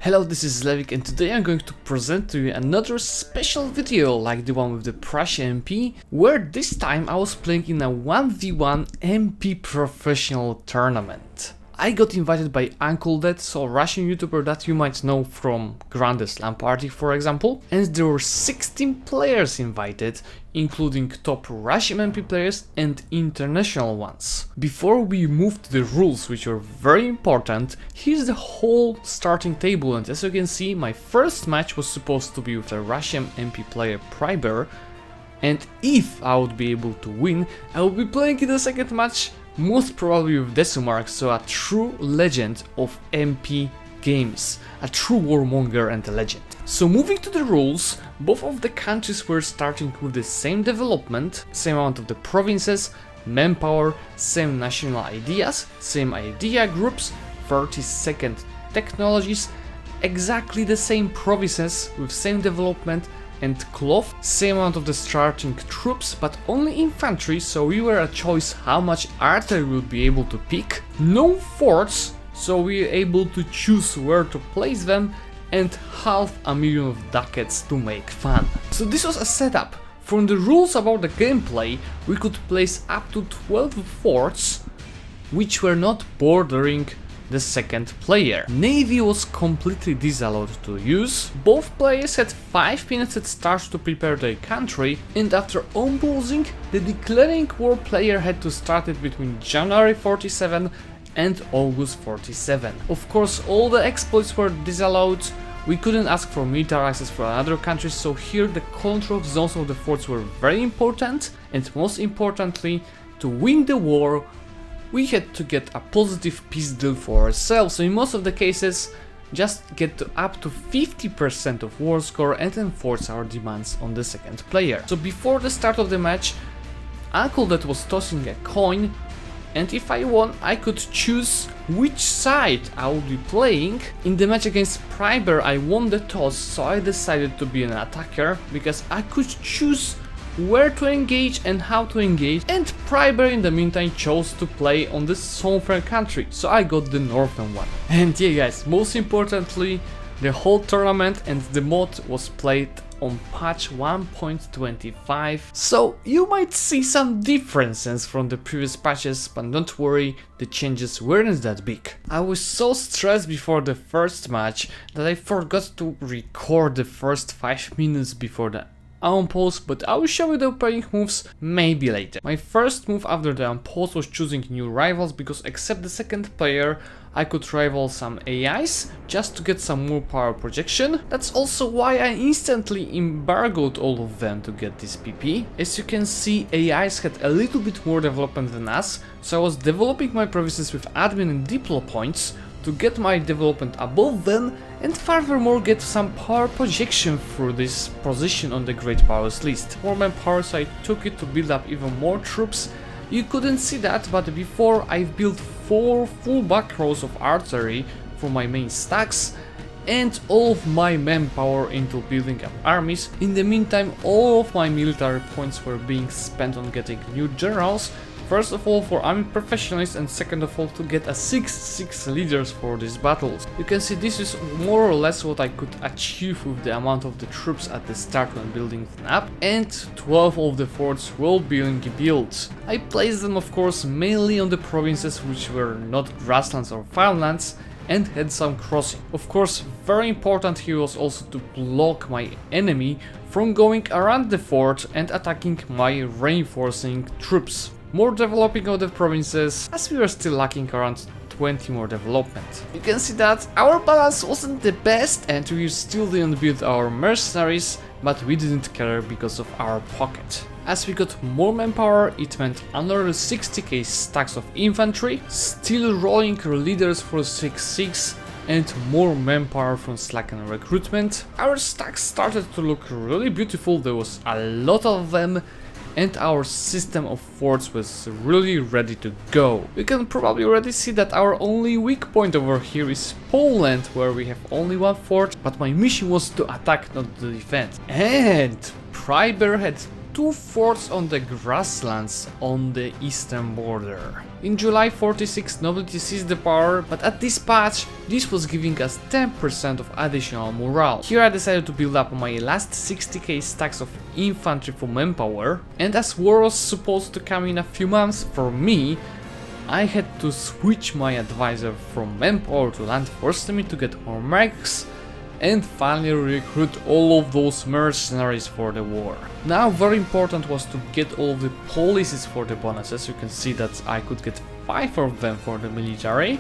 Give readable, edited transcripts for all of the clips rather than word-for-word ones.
Hello, this is Zlewikk and today I'm going to present to you another special video like the one with the Prussia MP, where this time I was playing in a 1v1 MP professional tournament. I got invited by UnclDed, so a Russian YouTuber that you might know from Grande Slam Party, for example, and there were 16 players invited, including top Russian MP players and international ones. Before we move to the rules, which are very important, here's the whole starting table, and as you can see, my first match was supposed to be with a Russian MP player Priber, and if I would be able to win, I would be playing in the second match most probably with Zlewikk, so a true legend of MP games, a true warmonger and a legend. So moving to the rules, both of the countries were starting with the same development, same amount of the provinces, manpower, same national ideas, same idea groups, 30-second technologies, exactly the same provinces with same development and cloth, same amount of the starting troops, but only infantry, so we were a choice how much artillery we would be able to pick. No forts, so we were able to choose where to place them, and 500,000 of ducats to make fun. So this was a setup. From the rules about the gameplay, we could place up to 12 forts, which were not bordering the second player. Navy was completely disallowed to use. Both players had 5 minutes at start to prepare their country, and after unposing, the declaring war player had to start it between January 47 and August 47. Of course, all the exploits were disallowed. We couldn't ask for military access for another countries, so here the control of zones of the forts were very important, and most importantly, to win the war, we had to get a positive peace deal for ourselves, so in most of the cases just get to up to 50% of war score and enforce our demands on the second player. So before the start of the match, UnclDed was tossing a coin, and if I won, I could choose which side I would be playing. In the match against Priber, I won the toss, so I decided to be an attacker, because I could choose where to engage and how to engage, and Priber in the meantime chose to play on the southern country, so I got the northern one. And yeah guys, most importantly, the whole tournament and the mod was played on patch 1.25, so you might see some differences from the previous patches, but don't worry, the changes weren't that big. I was so stressed before the first match that I forgot to record the first 5 minutes before the unpause, but I will show you the opening moves maybe later. My first move after the unpause was choosing new rivals, because except the second player I could rival some AIs just to get some more power projection. That's also why I instantly embargoed all of them to get this PP. As you can see, AIs had a little bit more development than us, so I was developing my provinces with admin and diplo points to get my development above them, and furthermore get some power projection through this position on the great powers list. For my power, so I took it to build up even more troops. You couldn't see that, but before I've built 4 full back rows of artillery for my main stacks, and all of my manpower into building up armies. In the meantime, all of my military points were being spent on getting new generals. First of all for army professionals, and second of all to get a 6 leaders for these battles. You can see this is more or less what I could achieve with the amount of the troops at the start when building them up, and 12 of the forts will being built. I placed them of course mainly on the provinces which were not grasslands or farmlands, and had some crossing. Of course, very important here was also to block my enemy from going around the fort and attacking my reinforcing troops. More developing of the provinces, as we were still lacking around 20 more development. You can see that our balance wasn't the best, and we still didn't build our mercenaries, but we didn't care because of our pocket. As we got more manpower, it meant another 60k stacks of infantry, still rolling leaders for 6-6, and more manpower from slackened recruitment. Our stacks started to look really beautiful, there was a lot of them, and our system of forts was really ready to go. You can probably already see that our only weak point over here is Poland, where we have only 1 fort, but my mission was to attack, not to defend. And Priber had 2 forts on the grasslands on the eastern border. In July 46 Nobility seized the power, but at this patch this was giving us 10% of additional morale. Here I decided to build up my last 60k stacks of infantry for manpower, and as war was supposed to come in a few months for me, I had to switch my advisor from manpower to land force to get more mechs and finally recruit all of those mercenaries for the war. Now very important was to get all of the policies for the bonuses. You can see that I could get 5 of them for the military,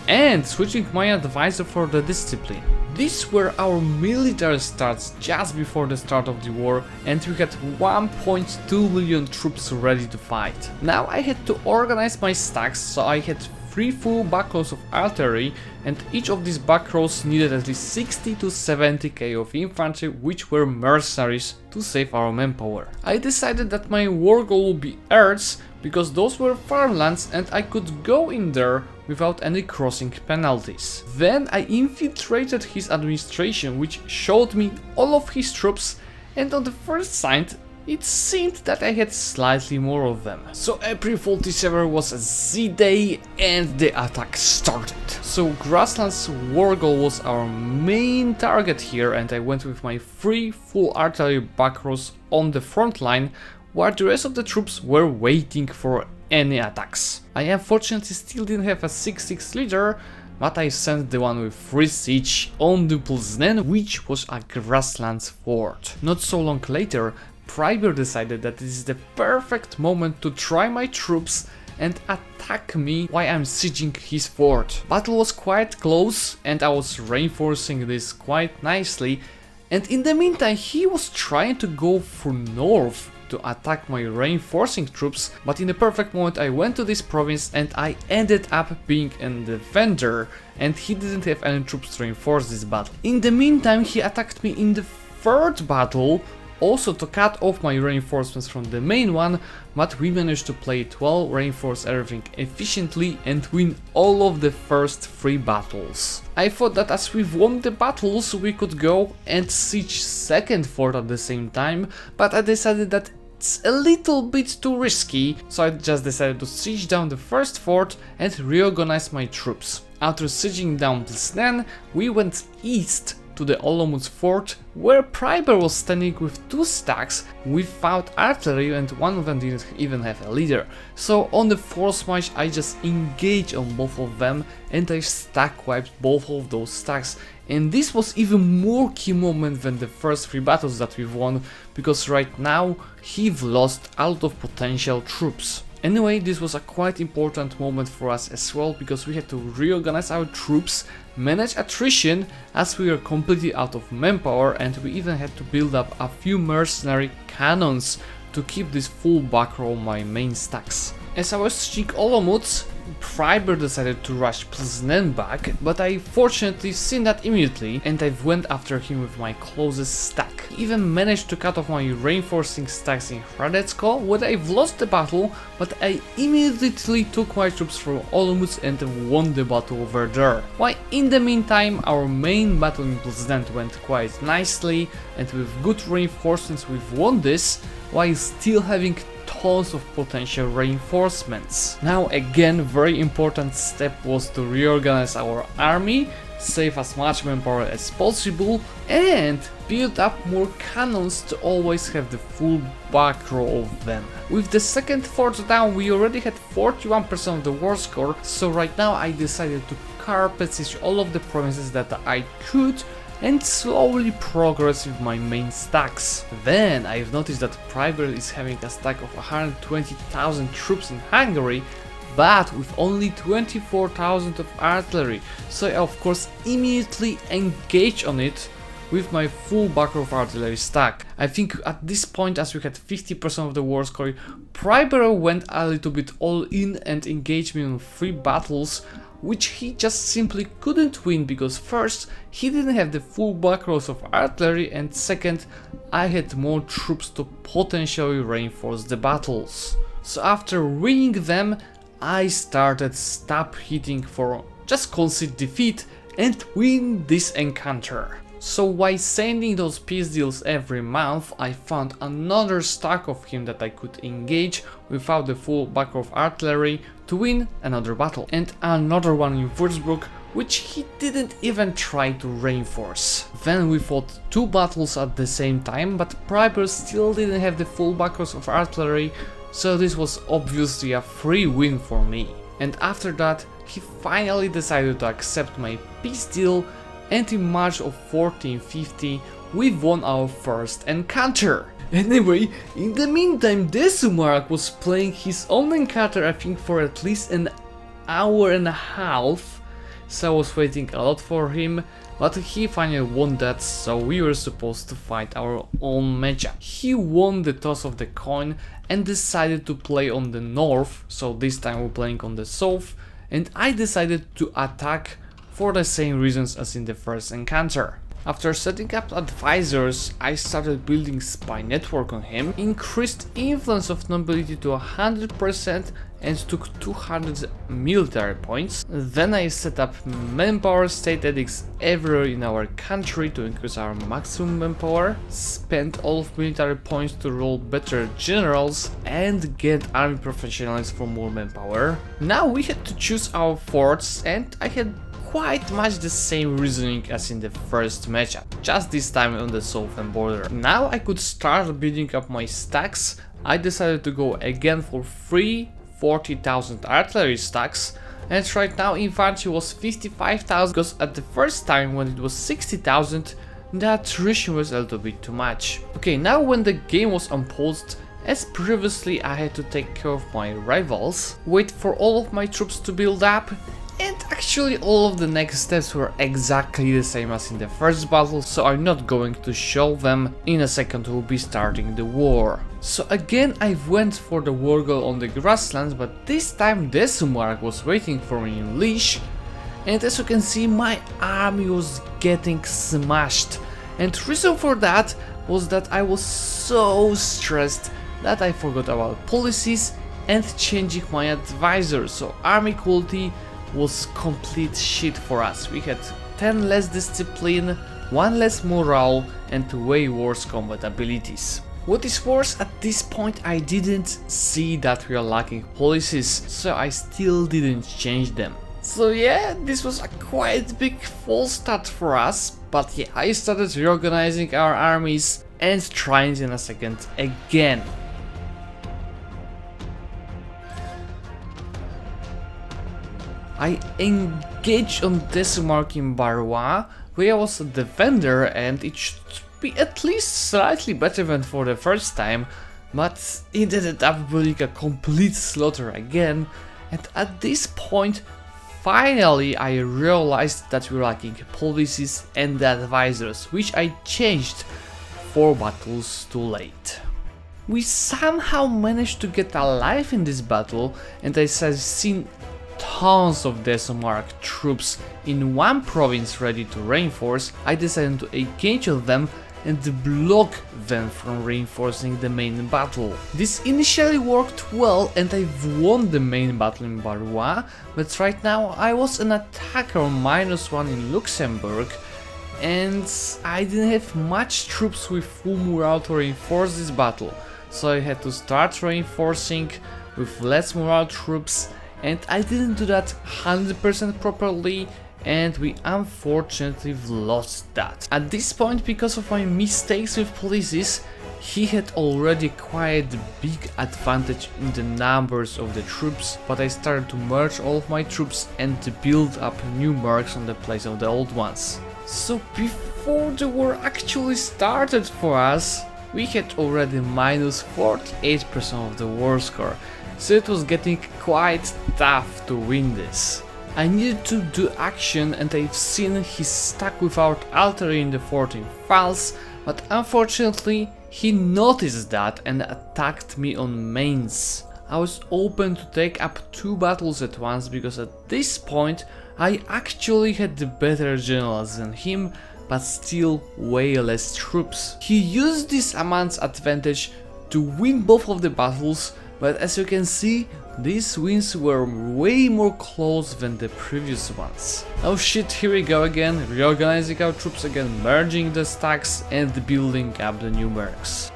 and switching my advisor for the discipline. These were our military stats just before the start of the war, and we had 1.2 million troops ready to fight. Now I had to organize my stacks, so I had 3 full backrows of artillery, and each of these backrows needed at least 60 to 70k of infantry, which were mercenaries, to save our manpower. I decided that my war goal would be Earths, because those were farmlands and I could go in there without any crossing penalties. Then I infiltrated his administration, which showed me all of his troops, and on the first sight it seemed that I had slightly more of them. So April 47 was a Z-Day and the attack started. So Grassland's war goal was our main target here, and I went with my 3 full artillery backrows on the front line, while the rest of the troops were waiting for any attacks. I unfortunately still didn't have a 6-6 leader, but I sent the one with 3 siege on the Plznen, which was a grasslands fort. Not so long later, Priber decided that this is the perfect moment to try my troops and attack me while I'm sieging his fort. Battle was quite close and I was reinforcing this quite nicely, and in the meantime he was trying to go through north to attack my reinforcing troops, but in the perfect moment I went to this province and I ended up being a defender, and he didn't have any troops to reinforce this battle. In the meantime he attacked me in the third battle, also to cut off my reinforcements from the main one, but we managed to play it well, reinforce everything efficiently and win all of the first 3 battles. I thought that as we've won the battles we could go and siege second fort at the same time, but I decided that it's a little bit too risky, so I just decided to siege down the first fort and reorganize my troops. After sieging down Plznen, we went east to the Olomouc fort, where Priber was standing with 2 stacks without artillery, and one of them didn't even have a leader. So on the force march I just engaged on both of them and I stack wiped both of those stacks. And this was even more key moment than the first 3 battles that we've won, because right now he've lost a lot of potential troops. Anyway, this was a quite important moment for us as well, because we had to reorganize our troops, manage attrition as we were completely out of manpower, and we even had to build up a few mercenary cannons to keep this full backrow on my main stacks. As I was sieging Olomouc, Priber decided to rush Plznen back, but I fortunately seen that immediately and I went after him with my closest stack. He even managed to cut off my reinforcing stacks in Hradecko, where I've lost the battle, but I immediately took my troops from Olomouc and won the battle over there. While in the meantime our main battle in Plznen went quite nicely, and with good reinforcements we've won this, while still having tons of potential reinforcements. Now again, very important step was to reorganize our army, save as much manpower as possible, and build up more cannons to always have the full back row of them. With the second fort down, we already had 41% of the war score, so right now I decided to carpet siege all of the provinces that I could and slowly progress with my main stacks. Then I've noticed that Priber is having a stack of 120,000 troops in Hungary, but with only 24,000 of artillery, so I of course immediately engage on it with my full backer of artillery stack. I think at this point, as we had 50% of the war score, Priber went a little bit all in and engaged me on 3 battles, which he just simply couldn't win, because first, he didn't have the full backrows of artillery, and second, I had more troops to potentially reinforce the battles. So after winning them, I started stop hitting for just concede defeat and win this encounter. So while sending those peace deals every month, I found another stack of him that I could engage without the full back of artillery to win another battle, and another one in Würzburg, which he didn't even try to reinforce. Then we fought 2 battles at the same time, but Priber still didn't have the full backers of artillery, so this was obviously a free win for me. And after that, he finally decided to accept my peace deal, and in March of 1450 we won our first encounter. Anyway, in the meantime, Zlewikk was playing his own encounter, I think for at least an hour and a half, so I was waiting a lot for him, but he finally won that, so we were supposed to fight our own matchup. He won the toss of the coin and decided to play on the north, so this time we're playing on the south, and I decided to attack for the same reasons as in the first encounter. After setting up advisors, I started building spy network on him, increased influence of nobility to 100% and took 200 military points. Then I set up manpower state edicts everywhere in our country to increase our maximum manpower, spent all of military points to roll better generals and get army professionals for more manpower. Now we had to choose our forts, and I had quite much the same reasoning as in the first matchup, just this time on the southern border. Now I could start building up my stacks. I decided to go again for 40,000 artillery stacks, and right now infantry was 55,000, because at the first time when it was 60,000 the attrition was a little bit too much. Okay, now when the game was unpaused, as previously I had to take care of my rivals, wait for all of my troops to build up, and actually all of the next steps were exactly the same as in the first battle, so I'm not going to show them. In a second we'll be starting the war. So again I went for the war goal on the grasslands, but this time Zlewikk was waiting for me in Liège, and as you can see my army was getting smashed. And reason for that was that I was so stressed that I forgot about policies and changing my advisor, so army quality was complete shit for us. We had 10 less discipline, 1 less morale and way worse combat abilities. What is worse, at this point I didn't see that we are lacking policies, so I still didn't change them. So yeah, this was a quite big false start for us, but yeah, I started reorganizing our armies and trying in a second again. I engaged on Zlewikk in Barrois, where I was a defender, and it should be at least slightly better than for the first time, but it ended up being a complete slaughter again, and at this point finally I realized that we were lacking policies and advisors, which I changed 4 battles too late. We somehow managed to get alive in this battle, and I have seen tons of Zlewikk troops in one province ready to reinforce. I decided to engage on them and block them from reinforcing the main battle. This initially worked well and I've won the main battle in Barrois, but right now I was an attacker -1 in Luxembourg and I didn't have much troops with full morale to reinforce this battle, so I had to start reinforcing with less morale troops, and I didn't do that 100% properly, and we unfortunately lost that. At this point, because of my mistakes with policies, he had already quite a big advantage in the numbers of the troops, but I started to merge all of my troops and to build up new mercs on the place of the old ones. So before the war actually started for us, we had already -48% of the war score. So it was getting quite tough to win this. I needed to do action, and I've seen he stuck without artillery in the fort in Fals, but unfortunately he noticed that and attacked me on mains. I was open to take up 2 battles at once, because at this point I actually had the better generals than him, but still way less troops. He used this amount's advantage to win both of the battles, but as you can see, these wins were way more close than the previous ones. Oh shit, here we go again, reorganizing our troops again, merging the stacks and building up the new mercs.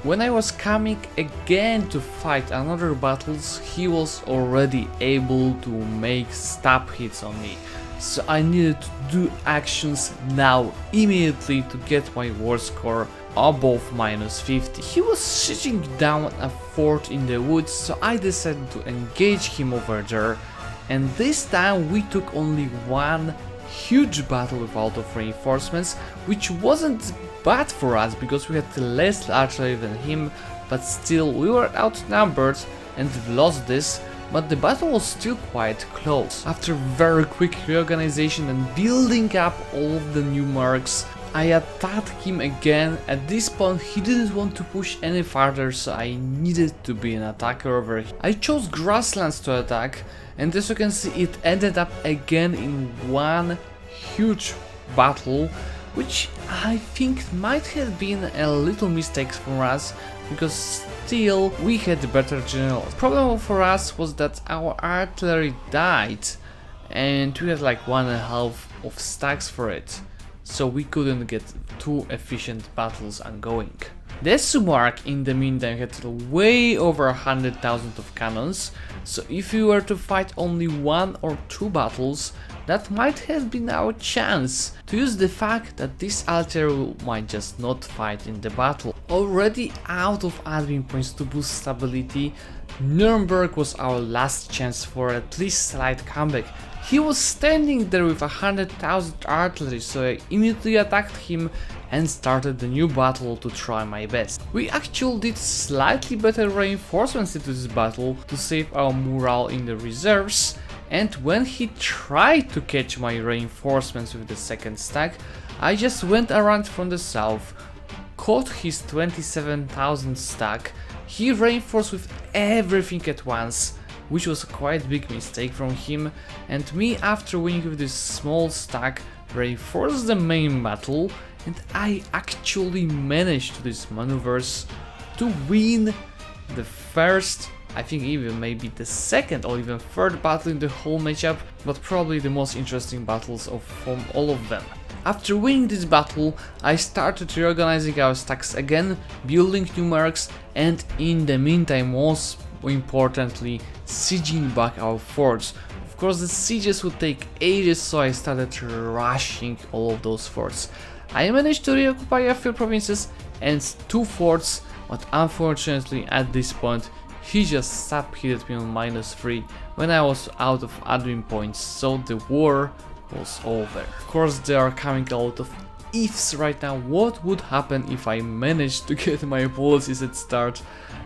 When I was coming again to fight another battles, he was already able to make stab hits on me. So I needed to do actions now immediately to get my war score above -50. He was sitting down a fort in the woods, so I decided to engage him over there, and this time we took only one huge battle with a lot of reinforcements, which wasn't bad for us because we had less artillery than him, but still we were outnumbered and we lost this. But the battle was still quite close. After very quick reorganization and building up all of the new marks, I attacked him again. At this point he didn't want to push any farther, so I needed to be an attacker over here. I chose grasslands to attack, and as you can see it ended up again in one huge battle, which I think might have been a little mistake for us, because still we had better generals. Problem for us was that our artillery died and we had like 1.5 of stacks for it, so we couldn't get 2 efficient battles ongoing. The Zlewikk in the meantime had way over 100,000 of cannons, so if we were to fight only 1 or 2 battles, that might have been our chance to use the fact that this artillery might just not fight in the battle. Already out of admin points to boost stability, Nuremberg was our last chance for at least slight comeback. He was standing there with 100,000 artillery, so I immediately attacked him and started the new battle to try my best. We actually did slightly better reinforcements into this battle to save our morale in the reserves, and when he tried to catch my reinforcements with the second stack, I just went around from the south, caught his 27,000 stack. He reinforced with everything at once, which was a quite big mistake from him, and me, after winning with this small stack, reinforced the main battle, and I actually managed to these maneuvers to win the first, I think even maybe the second or even third battle in the whole matchup, but probably the most interesting battles from all of them. After winning this battle, I started reorganizing our stacks again, building new marks, and in the meantime, most importantly, sieging back our forts. Of course, the sieges would take ages, so I started rushing all of those forts. I managed to reoccupy a few provinces and 2 forts, but unfortunately at this point he just sub-hit me on -3 when I was out of admin points, so the war was over. Of course, there are coming a lot of ifs right now. What would happen if I managed to get my policies at start?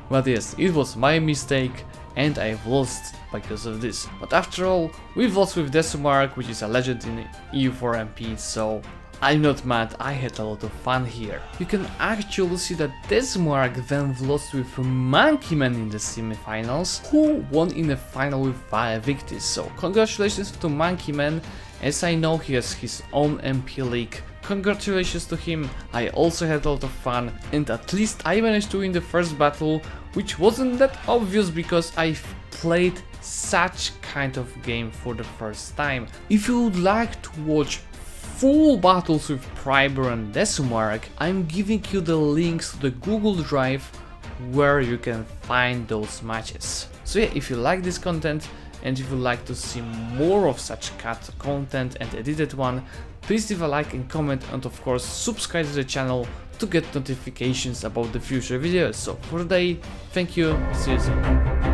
But yes, it was my mistake and I've lost because of this. But after all, we've lost with Zlewikk, which is a legend in EU4 MP, so I'm not mad, I had a lot of fun here. You can actually see that Zlewikk then lost with Monkeyman in the semifinals, who won in the final with Zlewikk, so congratulations to Monkeyman. As I know, he has his own MP league. Congratulations to him, I also had a lot of fun, and at least I managed to win the first battle, which wasn't that obvious because I've played such kind of game for the first time. If you would like to watch full battles with Priber and Zlewikk, I'm giving you the links to the Google Drive where you can find those matches. So yeah, if you like this content and if you like to see more of such cut content and edited one, please leave a like and comment, and of course subscribe to the channel to get notifications about the future videos. So for today, thank you, see you soon.